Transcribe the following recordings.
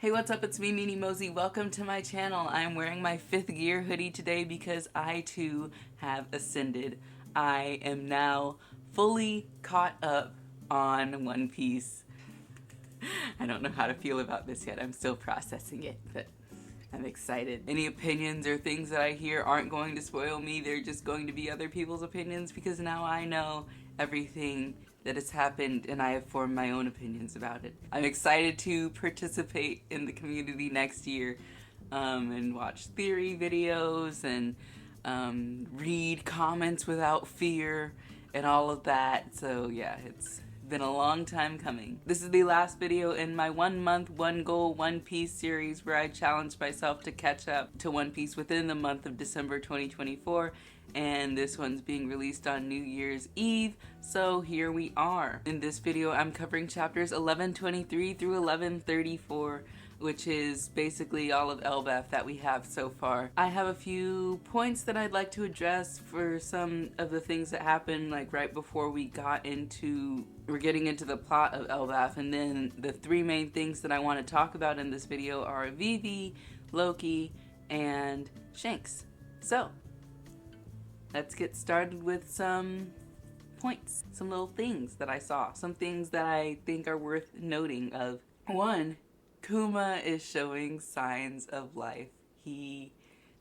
Hey, what's up? It's me, Meanie Mosey. Welcome to my channel. I'm wearing my 5th gear hoodie today because I too have ascended. I am now fully caught up on One Piece. I don't know how to feel about this yet. I'm still processing it, but I'm excited. Any opinions or things that I hear aren't going to spoil me. They're just going to be other people's opinions because now I know everything that has happened and I have formed my own opinions about it. I'm excited to participate in the community next year and watch theory videos and read comments without fear and all of that. So yeah, it's been a long time coming. This is the last video in my 1 month, 1 goal, One Piece series where I challenged myself to catch up to One Piece within the month of December 2024. And this one's being released on New Year's Eve, so here we are. In this video, I'm covering chapters 1123 through 1134, which is basically all of Elbaf that we have so far. I have a few points that I'd like to address for some of the things that happened like right before we're getting into the plot of Elbaf, and then the 3 main things that I want to talk about in this video are Vivi, Loki, and Shanks. So let's get started with some points, some little things that I saw, some things that I think are worth noting of. 1, Kuma is showing signs of life. He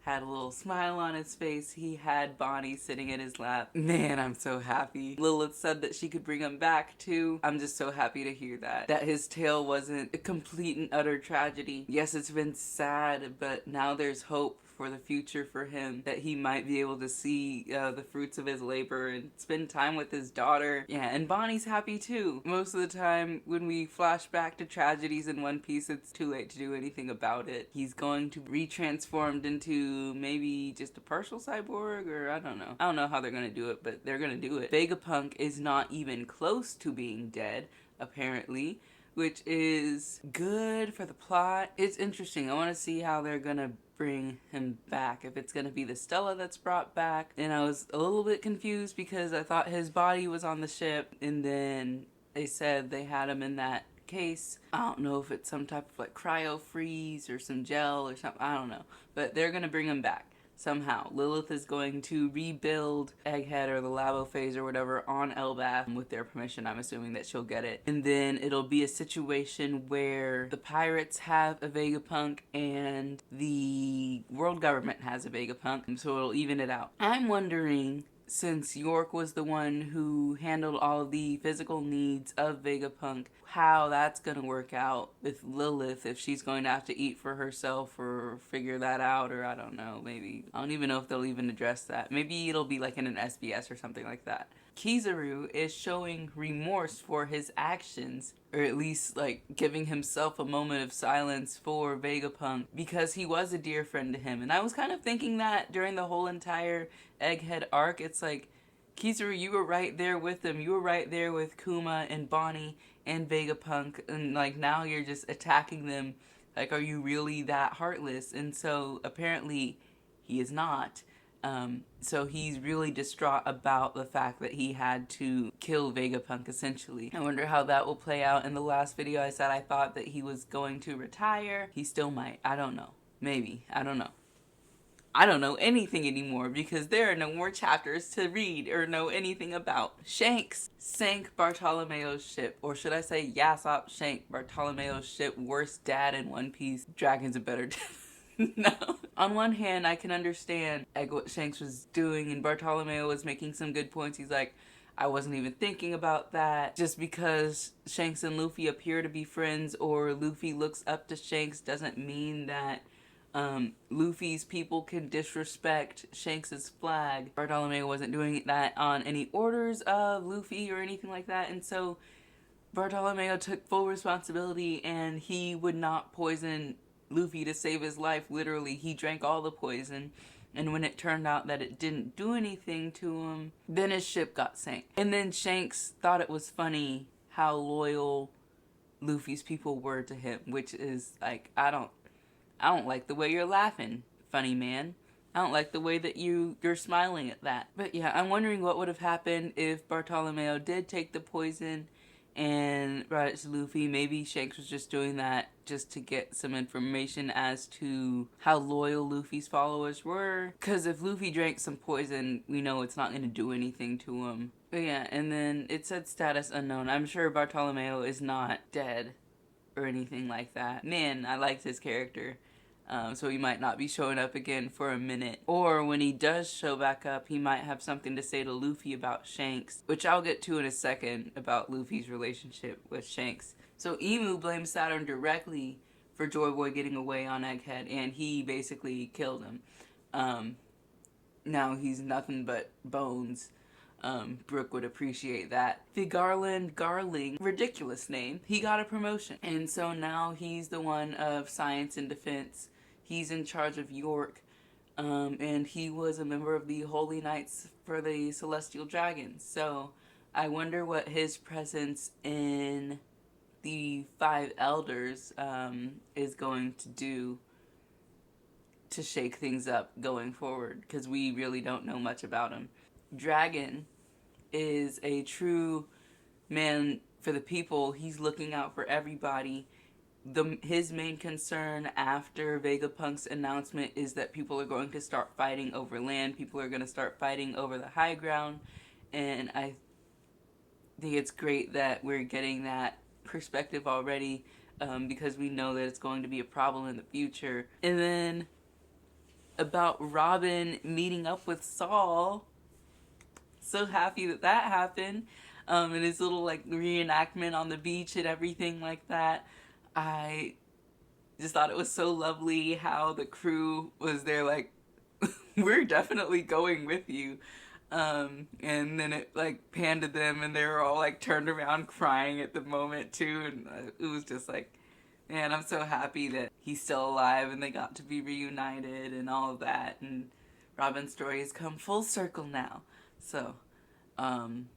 had a little smile on his face. He had Bonnie sitting in his lap. Man, I'm so happy. Lilith said that she could bring him back too. I'm just so happy to hear that. That his tale wasn't a complete and utter tragedy. Yes, it's been sad, but now there's hope for the future for him, that he might be able to see the fruits of his labor and spend time with his daughter. Yeah, and Bonnie's happy too. Most of the time when we flash back to tragedies in One Piece, it's too late to do anything about it. He's going to be retransformed into maybe just a partial cyborg, or I don't know. I don't know how they're gonna do it, but they're gonna do it. Vegapunk is not even close to being dead, apparently, which is good for the plot. It's interesting. I want to see how they're gonna bring him back. If it's gonna be the Stella that's brought back. And I was a little bit confused because I thought his body was on the ship, and then they said they had him in that case. I don't know if it's some type of like cryo freeze or some gel or something. I don't know. But they're gonna bring him back somehow. Lilith is going to rebuild Egghead or the Labo phase or whatever on Elbaf with their permission. I'm assuming that she'll get it. And then it'll be a situation where the pirates have a Vegapunk and the world government has a Vegapunk, so it'll even it out. I'm wondering, since York was the one who handled all of the physical needs of Vegapunk, how that's gonna work out with Lilith, if she's going to have to eat for herself or figure that out, or I don't know, maybe. I don't even know if they'll even address that. Maybe it'll be like in an SBS or something like that. Kizaru is showing remorse for his actions, or at least like giving himself a moment of silence for Vegapunk because he was a dear friend to him. And I was kind of thinking that during the whole entire Egghead arc. It's like, Kizaru, you were right there with them. You were right there with Kuma and Bonnie and Vegapunk, and like now you're just attacking them. Like, are you really that heartless? And so apparently he is not. So he's really distraught about the fact that he had to kill Vegapunk, essentially. I wonder how that will play out. In the last video I said I thought that he was going to retire. He still might. I don't know. Maybe. I don't know. I don't know anything anymore because there are no more chapters to read or know anything about. Shanks sank Bartolomeo's ship, or should I say Yasopp sank Bartolomeo's ship. Worst dad in One Piece. Dragon's a better dad. No. On one hand, I can understand like what Shanks was doing, and Bartolomeo was making some good points. He's like, I wasn't even thinking about that. Just because Shanks and Luffy appear to be friends, or Luffy looks up to Shanks, doesn't mean that Luffy's people can disrespect Shanks's flag. Bartolomeo wasn't doing that on any orders of Luffy or anything like that, and so Bartolomeo took full responsibility, and he would not poison Luffy to save his life. Literally, he drank all the poison, and when it turned out that it didn't do anything to him, then his ship got sank. And then Shanks thought it was funny how loyal Luffy's people were to him, which is like, I don't like the way you're laughing, funny man. I don't like the way that you're smiling at that. But yeah, I'm wondering what would have happened if Bartolomeo did take the poison and brought it to Luffy. Maybe Shanks was just doing that just to get some information as to how loyal Luffy's followers were. Because if Luffy drank some poison, we know it's not going to do anything to him. But yeah, and then it said status unknown. I'm sure Bartolomeo is not dead or anything like that. Man, I liked his character. So he might not be showing up again for a minute. Or when he does show back up, he might have something to say to Luffy about Shanks, which I'll get to in a second about Luffy's relationship with Shanks. So Emu blames Saturn directly for Joy Boy getting away on Egghead, and he basically killed him. Now he's nothing but bones. Brooke would appreciate that. The Garling, ridiculous name, he got a promotion. And so now he's the one of Science and Defense. He's in charge of York. And he was a member of the Holy Knights for the Celestial Dragons. So I wonder what his presence in the Five Elders is going to do to shake things up going forward, because we really don't know much about him. Dragon is a true man for the people. He's looking out for everybody. His main concern after Vegapunk's announcement is that people are going to start fighting over land. People are going to start fighting over the high ground. And I think it's great that we're getting that perspective already, because we know that it's going to be a problem in the future. And then about Robin meeting up with Saul. So happy that happened. And his little like reenactment on the beach and everything like that. I just thought it was so lovely how the crew was there like, we're definitely going with you. And then it like panned to them and they were all like turned around crying at the moment too. And it was just like, man, I'm so happy that he's still alive and they got to be reunited and all of that. And Robin's story has come full circle now. So, I'm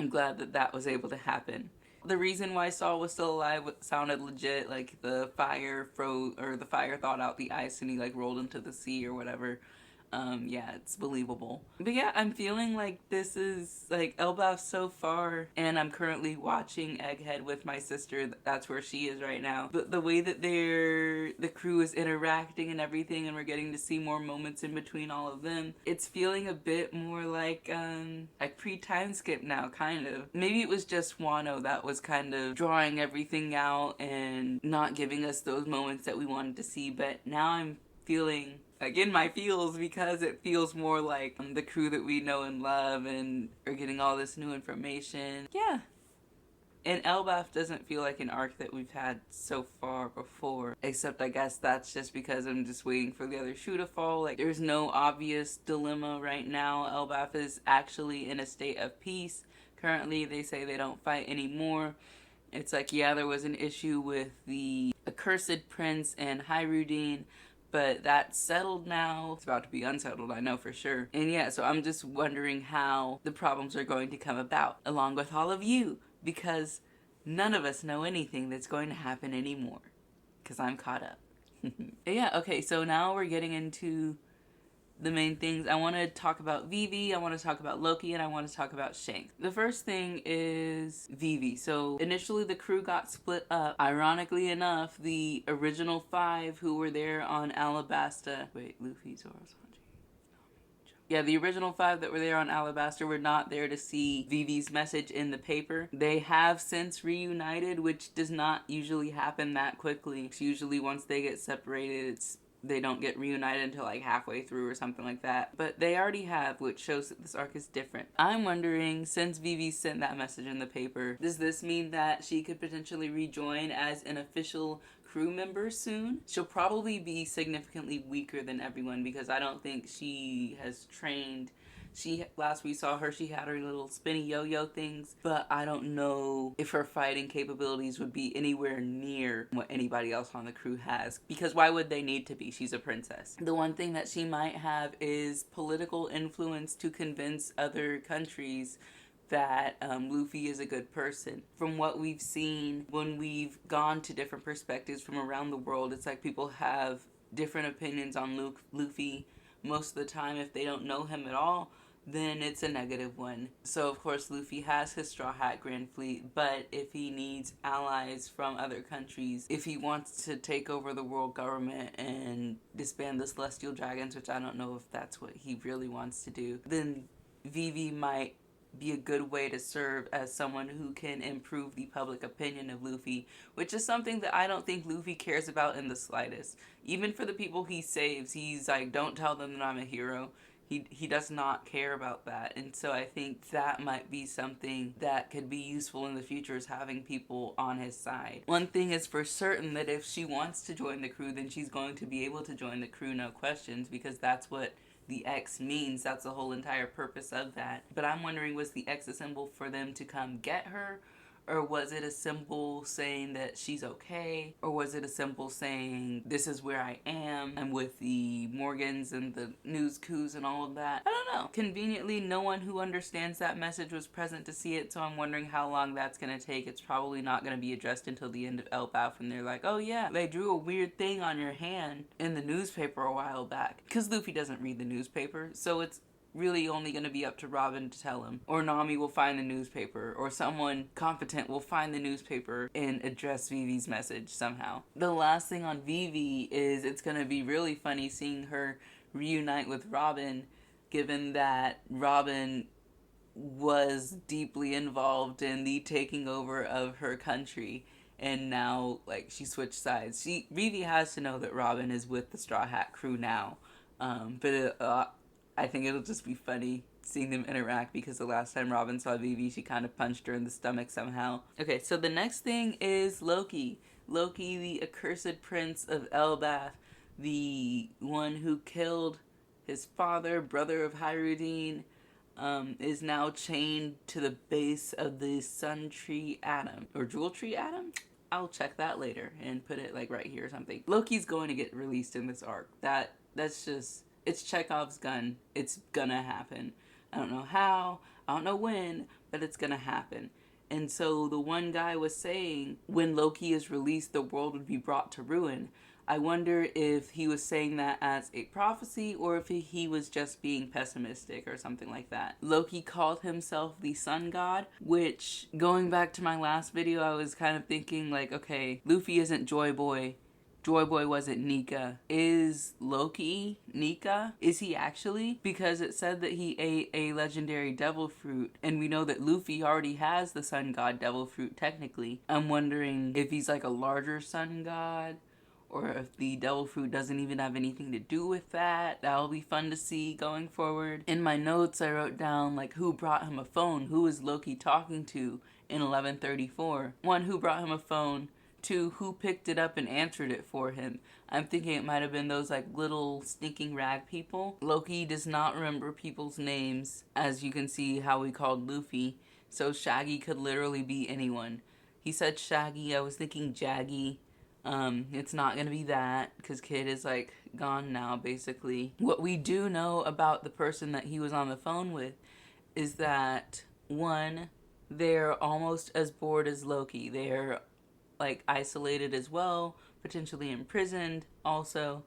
glad that that was able to happen. The reason why Saul was still alive sounded legit, like the fire froze, or the fire thawed out the ice and he like rolled into the sea or whatever. Yeah, it's believable. But yeah, I'm feeling like this is like Elbaf so far, and I'm currently watching Egghead with my sister. That's where she is right now. But the way that the crew is interacting and everything, and we're getting to see more moments in between all of them, it's feeling a bit more like pre-time skip now, kind of. Maybe it was just Wano that was kind of drawing everything out and not giving us those moments that we wanted to see, but now I'm feeling like in my feels, because it feels more like the crew that we know and love and are getting all this new information. Yeah. And Elbaf doesn't feel like an arc that we've had so far before, except I guess that's just because I'm just waiting for the other shoe to fall. Like, there's no obvious dilemma right now. Elbaf is actually in a state of peace. Currently, they say they don't fight anymore. It's like, yeah, there was an issue with the Accursed Prince and Hyrudine, but that's settled now. It's about to be unsettled, I know for sure. And yeah, so I'm just wondering how the problems are going to come about, along with all of you, because none of us know anything that's going to happen anymore, because I'm caught up. Yeah, okay, so now we're getting into the main things. I want to talk about Vivi, I want to talk about Loki, and I want to talk about Shanks. The first thing is Vivi. So initially the crew got split up. Ironically enough, the original 5 who were there on Alabasta... Wait, Luffy, Zoro, Sanji... Yeah, the original 5 that were there on Alabasta were not there to see Vivi's message in the paper. They have since reunited, which does not usually happen that quickly. It's usually once they get separated, they don't get reunited until like halfway through or something like that. But they already have, which shows that this arc is different. I'm wondering, since Vivi sent that message in the paper, does this mean that she could potentially rejoin as an official crew member soon? She'll probably be significantly weaker than everyone, because I don't think she has trained. Last we saw her, she had her little spinny yo-yo things, but I don't know if her fighting capabilities would be anywhere near what anybody else on the crew has, because why would they need to be? She's a princess. The one thing that she might have is political influence to convince other countries that Luffy is a good person. From what we've seen when we've gone to different perspectives from around the world, it's like people have different opinions on Luffy most of the time if they don't know him at all. then it's a negative one. So of course Luffy has his Straw Hat Grand Fleet, but if he needs allies from other countries, if he wants to take over the world government and disband the Celestial Dragons, which I don't know if that's what he really wants to do, then Vivi might be a good way to serve as someone who can improve the public opinion of Luffy, which is something that I don't think Luffy cares about in the slightest. Even for the people he saves, he's like, don't tell them that I'm a hero. He does not care about that. And so I think that might be something that could be useful in the future, is having people on his side. One thing is for certain, that if she wants to join the crew, then she's going to be able to join the crew, no questions, because that's what the X means. That's the whole entire purpose of that. But I'm wondering, was the X a symbol for them to come get her? Or was it a symbol saying that she's okay? Or was it a symbol saying, this is where I am, I'm with the Morgans and the News Coups and all of that? I don't know. Conveniently, no one who understands that message was present to see it, so I'm wondering how long that's going to take. It's probably not going to be addressed until the end of Elbaf, when they're like, oh yeah, they drew a weird thing on your hand in the newspaper a while back. Because Luffy doesn't read the newspaper, so it's really only going to be up to Robin to tell him. Or Nami will find the newspaper, or someone competent will find the newspaper and address Vivi's message somehow. The last thing on Vivi is, it's going to be really funny seeing her reunite with Robin, given that Robin was deeply involved in the taking over of her country, and now like she switched sides. Vivi has to know that Robin is with the Straw Hat crew now, but I think it'll just be funny seeing them interact, because the last time Robin saw Vivi, she kind of punched her in the stomach somehow. Okay, so the next thing is Loki. Loki, the accursed prince of Elbaf, the one who killed his father, brother of Hyrule, is now chained to the base of the Sun Tree Atom, or Jewel Tree Atom? I'll check that later and put it like right here or something. Loki's going to get released in this arc. That's just... it's Chekhov's gun. It's gonna happen. I don't know how, I don't know when, but it's gonna happen. And so the one guy was saying, when Loki is released, the world would be brought to ruin. I wonder if he was saying that as a prophecy, or if he was just being pessimistic or something like that. Loki called himself the sun god, which, going back to my last video, I was kind of thinking like, okay, Luffy isn't Joy Boy. Joy Boy wasn't Nika. Is Loki Nika? Is he actually? Because it said that he ate a legendary devil fruit, and we know that Luffy already has the sun god devil fruit technically. I'm wondering if he's like a larger sun god, or if the devil fruit doesn't even have anything to do with that. That'll be fun to see going forward. In my notes, I wrote down like who brought him a phone, who is Loki talking to in 1134. One, who brought him a phone. 2, who picked it up and answered it for him. I'm thinking it might have been those like little stinking rag people. Loki does not remember people's names, as you can see how we called Luffy, so Shaggy could literally be anyone. He said Shaggy, I was thinking Jaggy. It's not gonna be that, because Kid is like gone now basically. What we do know about the person that he was on the phone with is that, 1, they're almost as bored as Loki. They're like isolated as well, potentially imprisoned also.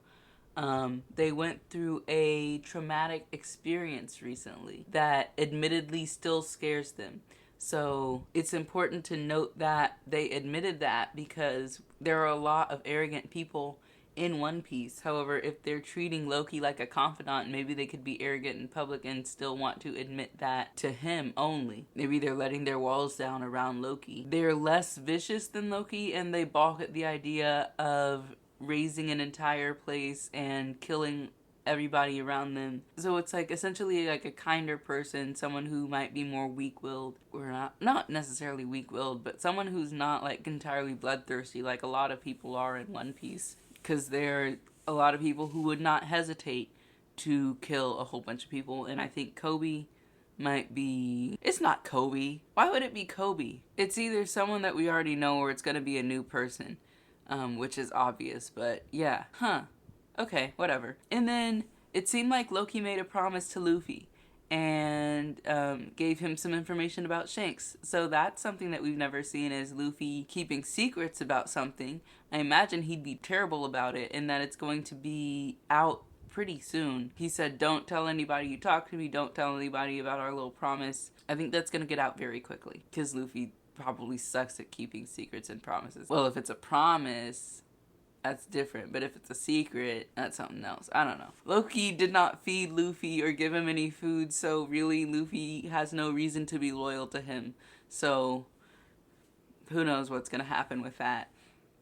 They went through a traumatic experience recently that admittedly still scares them. So it's important to note that they admitted that, because there are a lot of arrogant people in One Piece. However, if they're treating Loki like a confidant, maybe they could be arrogant in public and still want to admit that to him only. Maybe they're letting their walls down around Loki. They're less vicious than Loki, and they balk at the idea of raising an entire place and killing everybody around them. So it's like essentially like a kinder person, someone who might be more weak-willed, or not necessarily weak-willed, but someone who's not like entirely bloodthirsty like a lot of people are in One Piece. Because there are a lot of people who would not hesitate to kill a whole bunch of people. And I think Kobe might be... It's not Kobe. Why would it be Kobe? It's either someone that we already know, or it's going to be a new person. Which is obvious, but yeah. Okay, whatever. And then it seemed like Loki made a promise to Luffy, and gave him some information about Shanks. So that's something that we've never seen, is Luffy keeping secrets about something. I imagine he'd be terrible about it, and that it's going to be out pretty soon. He said, don't tell anybody you talk to me, don't tell anybody about our little promise. I think that's gonna get out very quickly, because Luffy probably sucks at keeping secrets and promises. Well, if it's a promise, that's different, but if it's a secret, that's something else. I don't know. Loki did not feed Luffy or give him any food, so really Luffy has no reason to be loyal to him. So who knows what's gonna happen with that.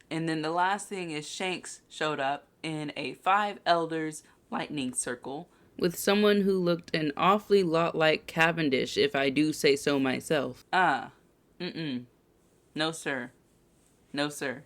And then the last thing is Shanks showed up in a 5 elders lightning circle with someone who looked an awfully lot like Cavendish, if I do say so myself. No sir. No sir.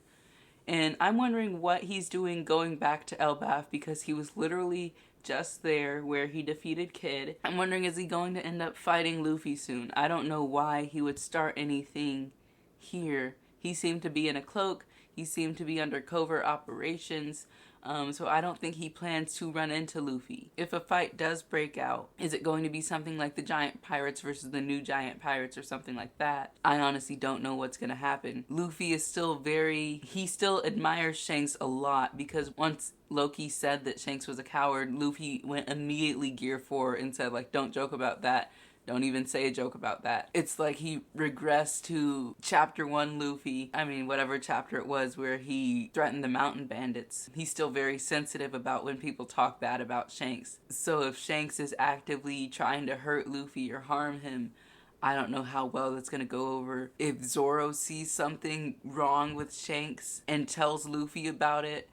And I'm wondering what he's doing going back to Elbaf, because he was literally just there where he defeated Kid. I'm wondering, is he going to end up fighting Luffy soon? I don't know why he would start anything here. He seemed to be in a cloak. He seemed to be under covert operations. So I don't think he plans to run into Luffy. If a fight does break out, is it going to be something like the Giant Pirates versus the New Giant Pirates or something like that? I honestly don't know what's going to happen. Luffy is still he still admires Shanks a lot, because once Loki said that Shanks was a coward, Luffy went immediately Gear 4 and said, like, don't joke about that. Don't even say a joke about that. It's like he regressed to chapter 1 Luffy. I mean, whatever chapter it was where he threatened the mountain bandits. He's still very sensitive about when people talk bad about Shanks. So if Shanks is actively trying to hurt Luffy or harm him, I don't know how well that's gonna go over. If Zoro sees something wrong with Shanks and tells Luffy about it,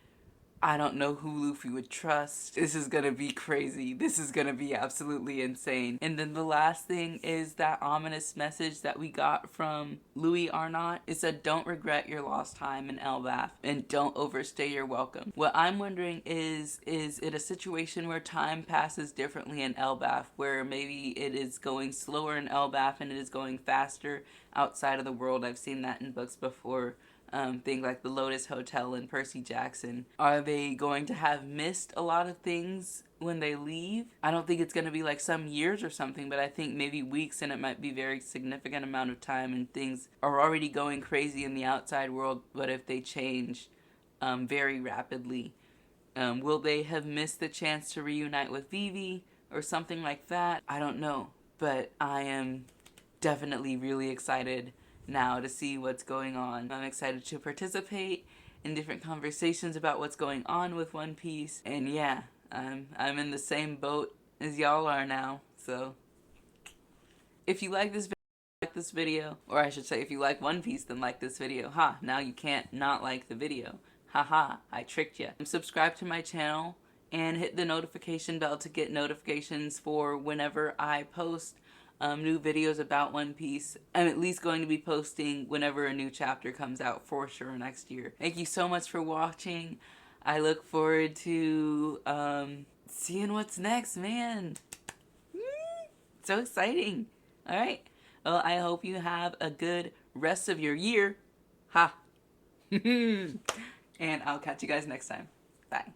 I don't know who Luffy would trust. This is gonna be crazy. This is gonna be absolutely insane. And then the last thing is that ominous message that we got from Louis Arnott. It said, don't regret your lost time in Elbaf, and don't overstay your welcome. What I'm wondering is it a situation where time passes differently in Elbaf, where maybe it is going slower in Elbaf and it is going faster outside of the world? I've seen that in books before. Things like the Lotus Hotel and Percy Jackson. Are they going to have missed a lot of things when they leave? I don't think it's going to be like some years or something, but I think maybe weeks, and it might be very significant amount of time, and things are already going crazy in the outside world. But if they change very rapidly, will they have missed the chance to reunite with Vivi or something like that? I don't know, but I am definitely really excited now to see what's going on. I'm excited to participate in different conversations about what's going on with One Piece. And yeah, I'm in the same boat as y'all are now. So if you like this video, or I should say if you like One Piece, then like this video. Ha, now you can't not like the video. Haha, I tricked you. Subscribe to my channel and hit the notification bell to get notifications for whenever I post new videos about One Piece. I'm at least going to be posting whenever a new chapter comes out for sure next year. Thank you so much for watching. I look forward to seeing what's next, man. So exciting. Alright. Well, I hope you have a good rest of your year. Ha. And I'll catch you guys next time. Bye.